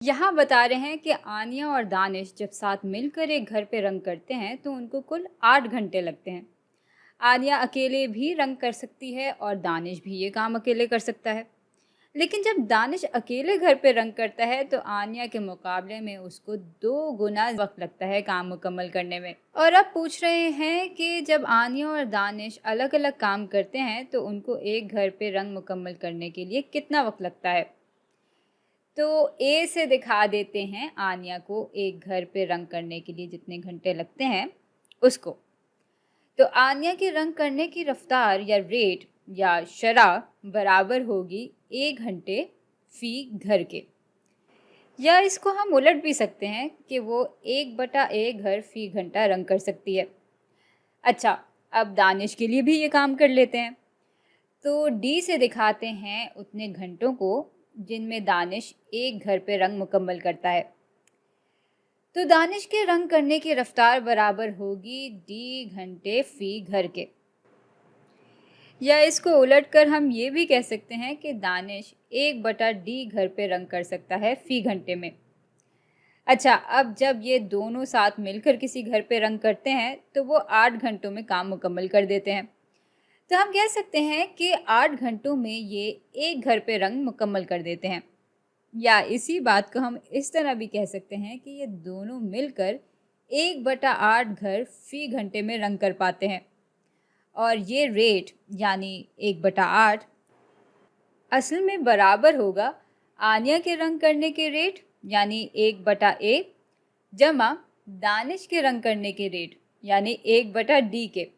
यहाँ बता रहे हैं कि आनिया और दानिश जब साथ मिलकर एक घर पे रंग करते हैं तो उनको कुल 8 घंटे लगते हैं। आनिया अकेले भी रंग कर सकती है और दानिश भी ये काम अकेले कर सकता है। लेकिन जब दानिश अकेले घर पे रंग करता है तो आनिया के मुकाबले में उसको 2 गुना वक्त लगता है काम मुकम्मल करने में। और अब पूछ रहे हैं कि जब आनिया और दानिश अलग अलग काम करते हैं तो उनको एक घर पे रंग मुकम्मल करने के लिए कितना वक्त लगता है। तो ए से दिखा देते हैं आनिया को एक घर पे रंग करने के लिए जितने घंटे लगते हैं उसको। तो आनिया के रंग करने की रफ्तार या रेट या शरह बराबर होगी 1 घंटे फी घर के। या इसको हम उलट भी सकते हैं कि वो 1/1 घर फी घंटा रंग कर सकती है। अच्छा, अब दानिश के लिए भी ये काम कर लेते हैं। तो डी से दिखाते हैं उतने घंटों को जिनमें दानिश एक घर पे रंग मुकम्मल करता है। तो दानिश के रंग करने की रफ्तार बराबर होगी डी घंटे फी घर के। या इसको उलटकर हम ये भी कह सकते हैं कि दानिश 1/डी घर पे रंग कर सकता है फी घंटे में। अच्छा, अब जब ये दोनों साथ मिलकर किसी घर पे रंग करते हैं तो वो 8 घंटों में काम मुकम्मल कर देते हैं। तो हम कह सकते हैं कि 8 घंटों में ये एक घर पे रंग मुकम्मल कर देते हैं। या इसी बात को हम इस तरह भी कह सकते हैं कि ये दोनों मिलकर 1/8 घर फी घंटे में रंग कर पाते हैं। और ये रेट यानी 1/8 असल में बराबर होगा आनिया के रंग करने के रेट यानी 1/A जमा दानिश के रंग करने के रेट यानी 1/D के।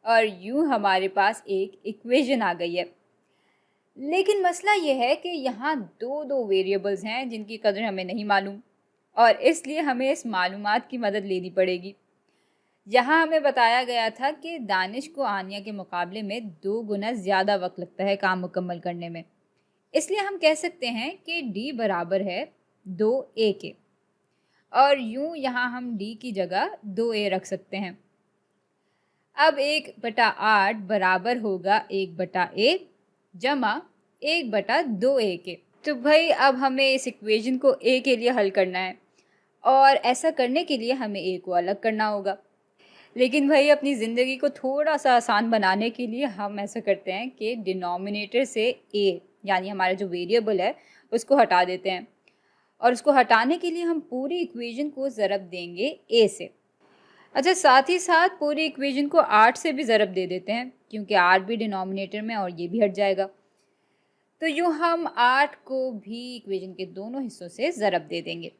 और यूँ हमारे पास एक इक्वेशन आ गई है। लेकिन मसला ये है कि यहाँ दो वेरिएबल्स हैं जिनकी कदर हमें नहीं मालूम और इसलिए हमें इस मालूमात की मदद लेनी पड़ेगी। यहाँ हमें बताया गया था कि दानिश को आनिया के मुकाबले में 2 गुना ज़्यादा वक्त लगता है काम मुकम्मल करने में। इसलिए हम कह सकते हैं कि D बराबर है 2A के। और यूँ यहाँ हम D की जगह 2A रख सकते हैं। अब 1/8 बराबर होगा 1/A जमा 1/2A के। तो भाई अब हमें इस इक्वेशन को A के लिए हल करना है और ऐसा करने के लिए हमें A को अलग करना होगा। लेकिन भाई अपनी ज़िंदगी को थोड़ा सा आसान बनाने के लिए हम ऐसा करते हैं कि डिनोमिनेटर से A यानी हमारा जो वेरिएबल है उसको हटा देते हैं और उसको हटाने के लिए हम पूरी इक्वेशन को ज़रब देंगे A से। अच्छा, साथ ही साथ पूरी इक्वेशन को 8 से भी ज़रब दे देते हैं क्योंकि 8 भी डिनोमिनेटर में और ये भी हट जाएगा। तो यूँ हम 8 को भी इक्वेशन के दोनों हिस्सों से ज़रब दे देंगे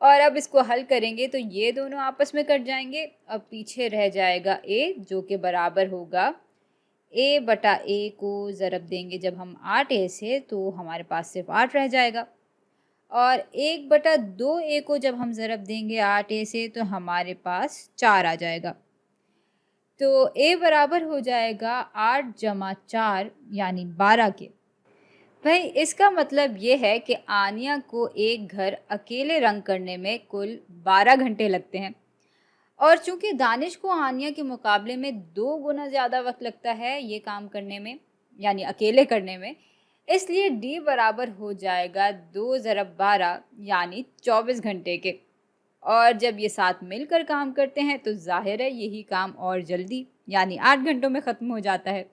और अब इसको हल करेंगे तो ये दोनों आपस में कट जाएंगे। अब पीछे रह जाएगा A जो कि बराबर होगा A/A को ज़रब देंगे जब हम 8A से तो हमारे पास सिर्फ 8 रह जाएगा। और 1/2A को जब हम ज़रब देंगे 8A से तो हमारे पास 4 आ जाएगा। तो A बराबर हो जाएगा 8 जमा 4 यानी 12 के। भाई इसका मतलब ये है कि आनिया को एक घर अकेले रंग करने में कुल 12 घंटे लगते हैं और चूंकि दानिश को आनिया के मुकाबले में 2 गुना ज़्यादा वक्त लगता है ये काम करने में यानी अकेले करने में, इसलिए D बराबर हो जाएगा 2 × 12 यानी 24 घंटे के। और जब ये साथ मिलकर काम करते हैं तो जाहिर है यही काम और जल्दी यानी 8 घंटों में ख़त्म हो जाता है।